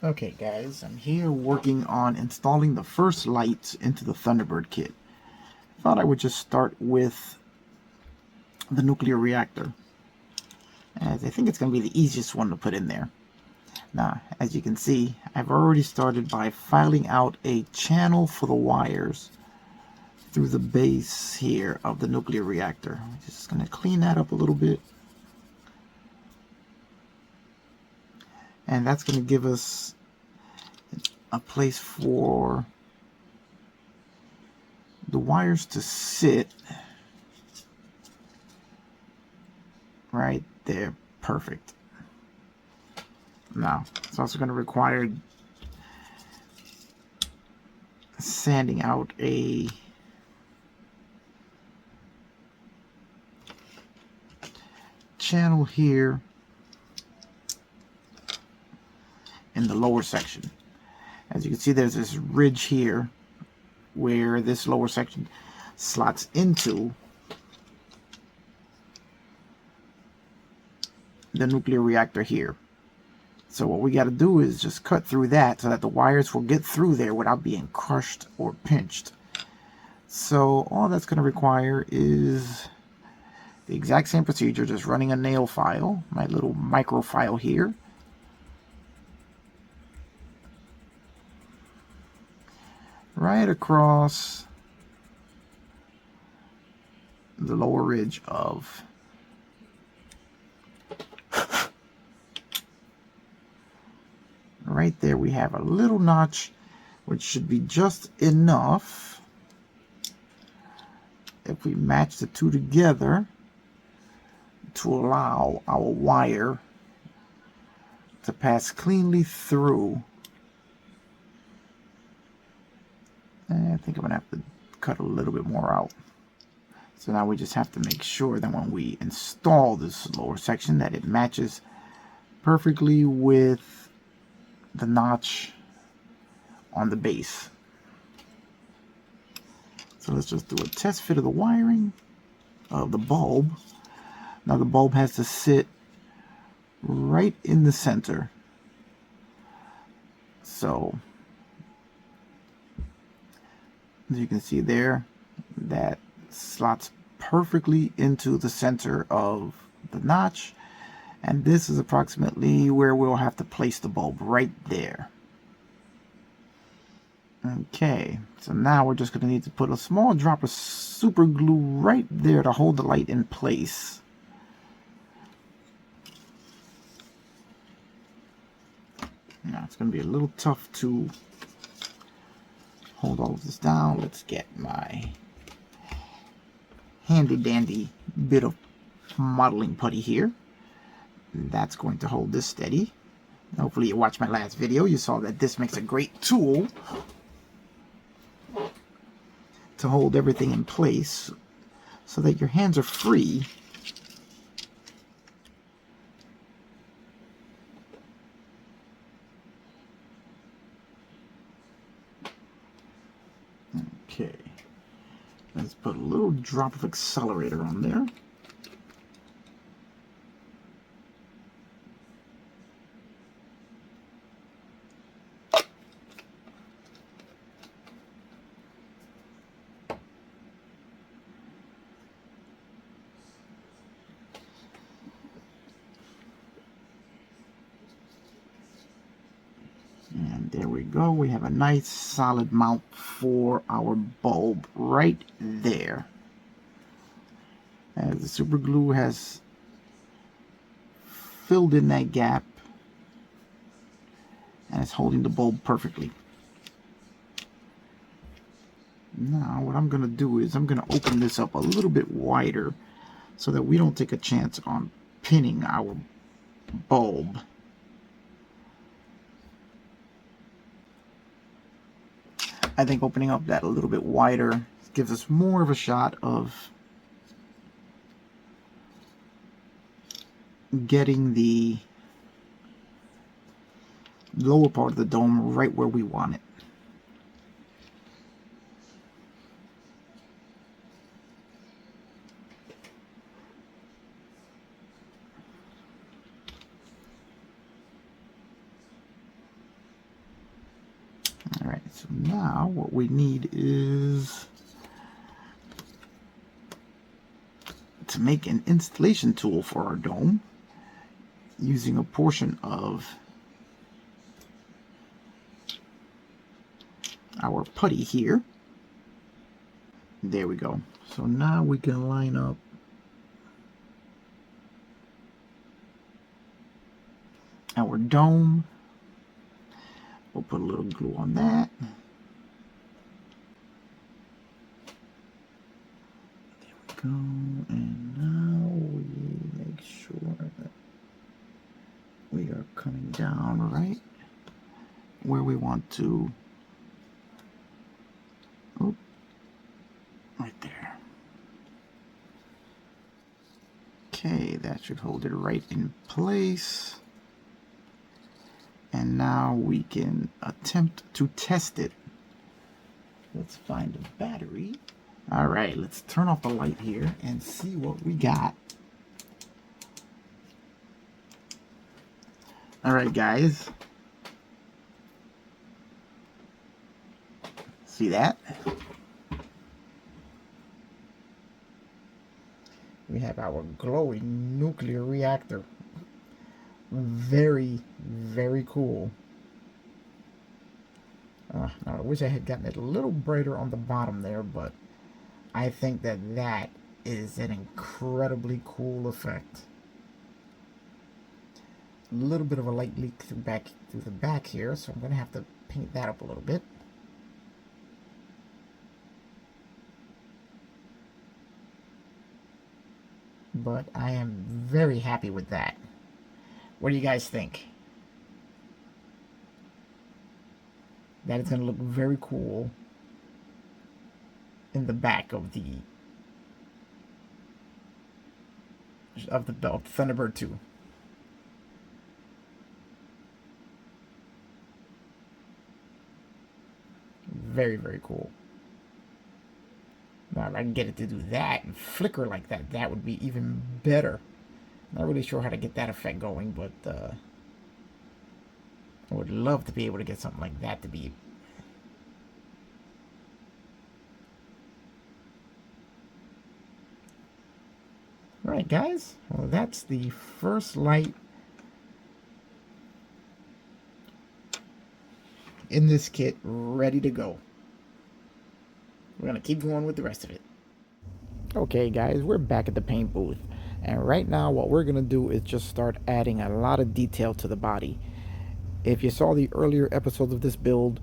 Okay guys, I'm here working on installing the first lights into the Thunderbird kit. I thought I would just start with the nuclear reactor, as I think it's going to be the easiest one to put in there. Now, as you can see, I've already started by filing out a channel for the wires through the base here of the nuclear reactor. I'm just going to clean that up a little bit. And that's going to give us a place for the wires to sit right there. Perfect. Now, it's also going to require sanding out a channel here in the lower section. As you can see, there's this ridge here where this lower section slots into the nuclear reactor here. So what we got to do is just cut through that so that the wires will get through there without being crushed or pinched. So all that's going to require is the exact same procedure, just running a nail file, my little micro file here. Right across the lower ridge of right there we have a little notch which should be just enough if we match the two together to allow our wire to pass cleanly through. I think I'm gonna have to cut a little bit more out. So now we just have to make sure that when we install this lower section that it matches perfectly with the notch on the base. So let's just do a test fit of the wiring of the bulb. Now the bulb has to sit right in the center. So as you can see there, that slots perfectly into the center of the notch, and this is approximately where we'll have to place the bulb, right there. Okay, so now we're just going to need to put a small drop of super glue right there to hold the light in place. Now it's going to be a little tough to hold all of this down. Let's get my handy dandy bit of modeling putty here. That's going to hold this steady. Hopefully you watched my last video. You saw that this makes a great tool to hold everything in place so that your hands are free Okay, let's put a little drop of accelerator on there. And there we go. We have a nice solid mount for our bulb right there. As the super glue has filled in that gap and it's holding the bulb perfectly. Now what I'm going to do is I'm going to open this up a little bit wider so that we don't take a chance on pinning our bulb. I think opening up that a little bit wider gives us more of a shot of getting the lower part of the dome right where we want it. So now what we need is to make an installation tool for our dome using a portion of our putty here. There we go. So now we can line up our dome. We'll put a little glue on that. There we go. And now we make sure that we are coming down right where we want to. Oop, right there. Okay, that should hold it right in place. And now we can attempt to test it. Let's find a battery. All right, let's turn off the light here and see what we got. All right, guys. See that? We have our glowing nuclear reactor. Very, very cool. Now I wish I had gotten it a little brighter on the bottom there, but I think that that is an incredibly cool effect. A little bit of a light leak through the back here, so I'm going to have to paint that up a little bit. But I am very happy with that. What do you guys think? That is going to look very cool in the back of the Thunderbird 2. Very, very cool. Now, if I can get it to do that and flicker like that, that would be even better. Not really sure how to get that effect going, but I would love to be able to get something like that to be. Alright, guys. Well, that's the first light in this kit ready to go. We're going to keep going with the rest of it. Okay, guys, we're back at the paint booth. And right now, what we're going to do is just start adding a lot of detail to the body. If you saw the earlier episodes of this build,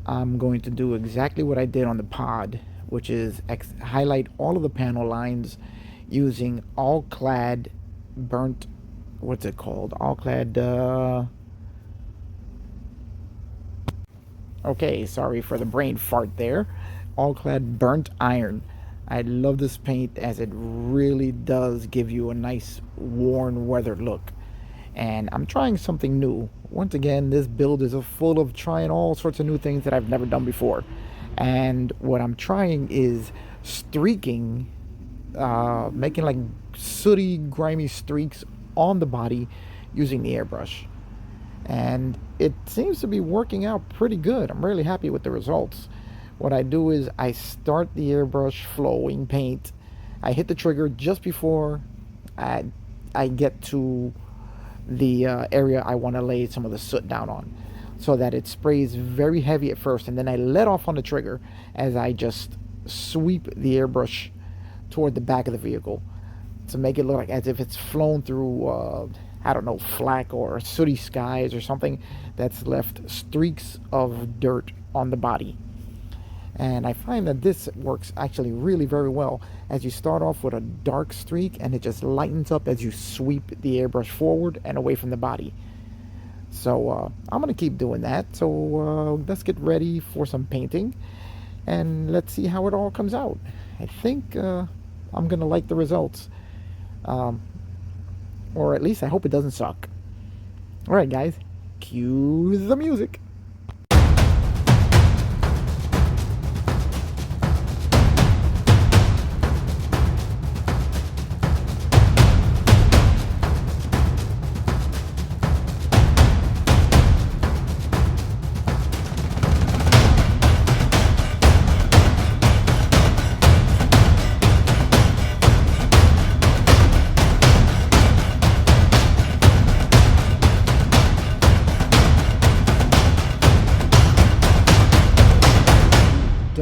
I'm going to do exactly what I did on the pod, which is highlight all of the panel lines using all-clad burnt, what's it called? All-clad, okay, sorry for the brain fart there. All-clad burnt iron. I love this paint as it really does give you a nice worn, weathered look. And I'm trying something new. Once again, this build is full of trying all sorts of new things that I've never done before. And what I'm trying is streaking, making like sooty, grimy streaks on the body using the airbrush. And it seems to be working out pretty good. I'm really happy with the results. What I do is I start the airbrush flowing paint. I hit the trigger just before I get to the area I want to lay some of the soot down on, so that it sprays very heavy at first, and then I let off on the trigger as I just sweep the airbrush toward the back of the vehicle to make it look like as if it's flown through I don't know, flak or sooty skies or something that's left streaks of dirt on the body. And I find that this works actually really very well, as you start off with a dark streak and it just lightens up as you sweep the airbrush forward and away from the body. So I'm going to keep doing that. So let's get ready for some painting and let's see how it all comes out. I think I'm going to like the results. Or at least I hope it doesn't suck. Alright guys, cue the music.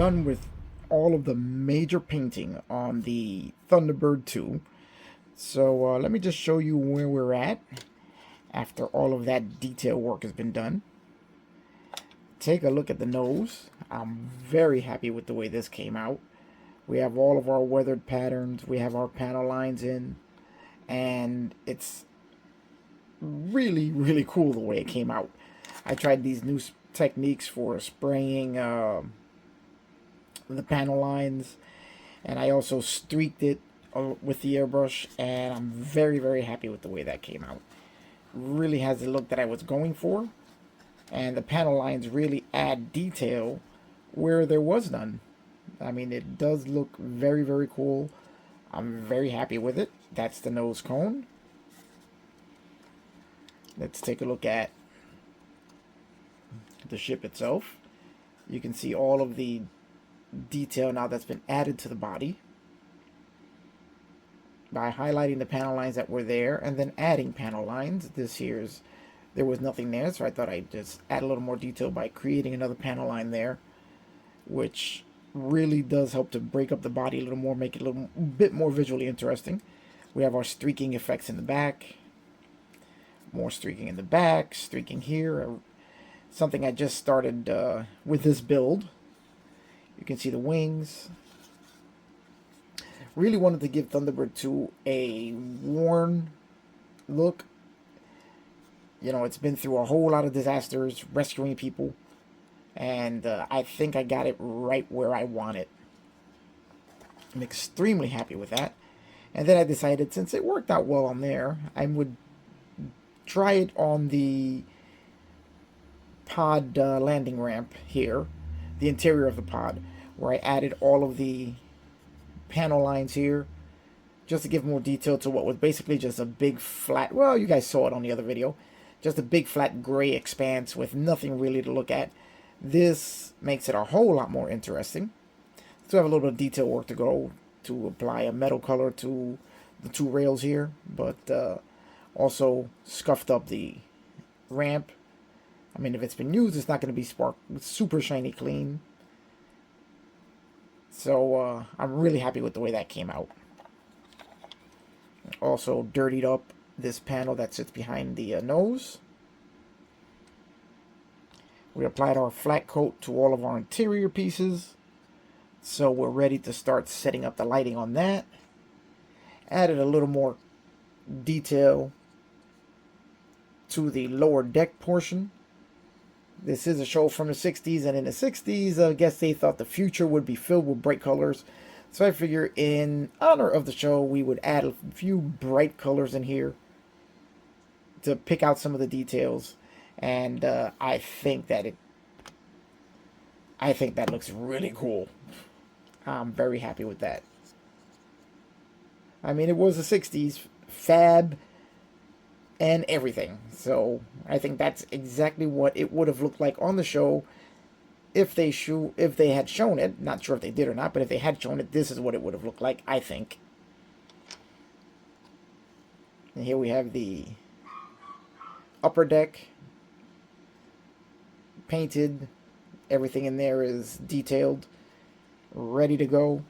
done with all of the major painting on the Thunderbird 2. So let me just show you where we're at after all of that detail work has been done. Take a look at the nose. I'm very happy with the way this came out. We have all of our weathered patterns. We have our panel lines in. And it's really, really cool the way it came out. I tried these new techniques for spraying the panel lines. And I also streaked it with the airbrush. And I'm very, very happy with the way that came out. Really has the look that I was going for. And the panel lines really add detail where there was none. I mean, it does look very, very cool. I'm very happy with it. That's the nose cone. Let's take a look at the ship itself. You can see all of the detail now that's been added to the body by highlighting the panel lines that were there and then adding panel lines. There was nothing there, so I thought I'd just add a little more detail by creating another panel line there, which really does help to break up the body a little more, make it a little bit more visually interesting. We have our streaking effects in the back, more streaking in the back, streaking here, something I just started with this build. You can see the wings. Really wanted to give Thunderbird 2 a worn look. You know, it's been through a whole lot of disasters, rescuing people. And I think I got it right where I want it. I'm extremely happy with that. And then I decided, since it worked out well on there, I would try it on the pod landing ramp here. The interior of the pod. Where I added all of the panel lines here. Just to give more detail to what was basically just a big flat... Well, you guys saw it on the other video. Just a big flat gray expanse with nothing really to look at. This makes it a whole lot more interesting. Still have a little bit of detail work to go to apply a metal color to the two rails here, but also scuffed up the ramp. I mean, if it's been used, it's not going to be super shiny clean. So I'm really happy with the way that came out. Also dirtied up this panel that sits behind the nose. We applied our flat coat to all of our interior pieces. So we're ready to start setting up the lighting on that. Added a little more detail to the lower deck portion. This is a show from the 60s, and in the 60s, I guess they thought the future would be filled with bright colors. So I figure in honor of the show, we would add a few bright colors in here to pick out some of the details. And I think that looks really cool. I'm very happy with that. I mean, it was the 60s, fab, and everything. So I think that's exactly what it would have looked like on the show if they had shown it. Not sure if they did or not, but if they had shown it, this is what it would have looked like, I think. And here we have the upper deck painted. Everything in there is detailed, ready to go.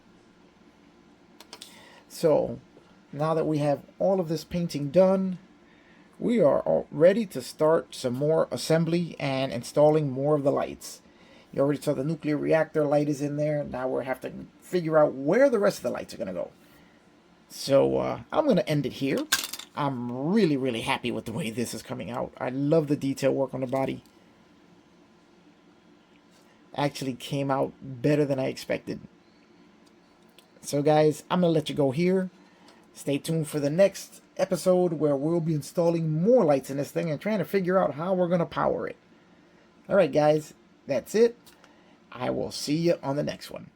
So now that we have all of this painting done, we are all ready to start some more assembly and installing more of the lights. You already saw the nuclear reactor light is in there. Now we have to figure out where the rest of the lights are going to go. So I'm going to end it here. I'm really, really happy with the way this is coming out. I love the detail work on the body. Actually came out better than I expected. So guys, I'm going to let you go here. Stay tuned for the next episode where we'll be installing more lights in this thing and trying to figure out how we're going to power it. Alright guys, that's it. I will see you on the next one.